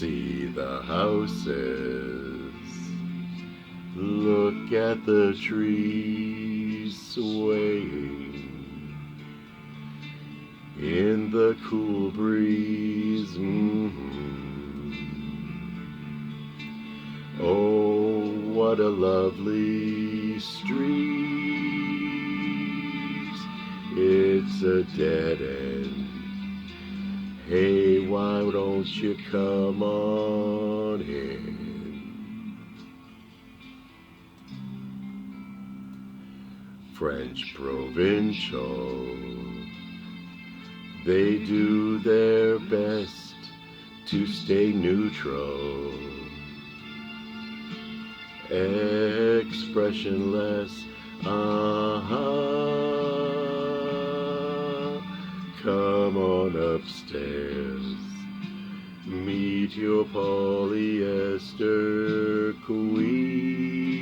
See the houses, look at the trees swaying in the cool breeze. Oh, what a lovely street. It's a dead end. Hey, why don't you come on in? French provincial, they do their best to stay neutral, expressionless. Come on upstairs, meet your polyester queen.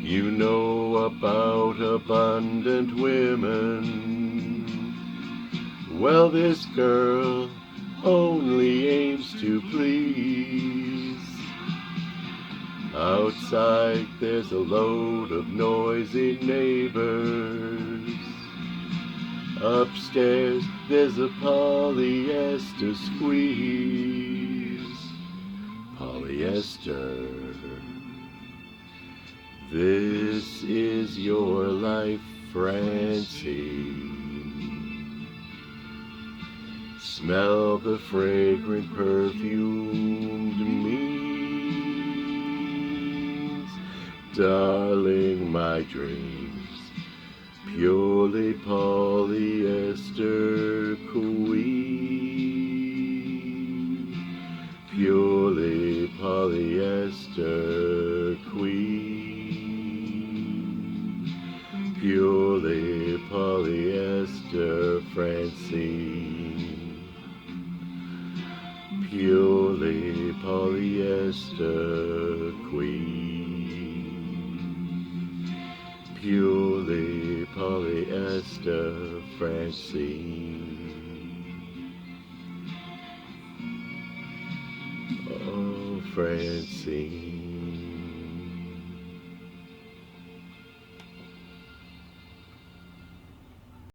You know about abundant women. Well, this girl only aims to please. Outside there's a load of noisy neighbors. Upstairs there's a polyester squeeze. Polyester. This is your life, Francine. Smell the fragrant perfumed means. Darling, my dreams, purely polyester queen. Purely polyester queen. Purely polyester Francine. Purely polyester queen. Purely polyester Francine. Oh, Francine.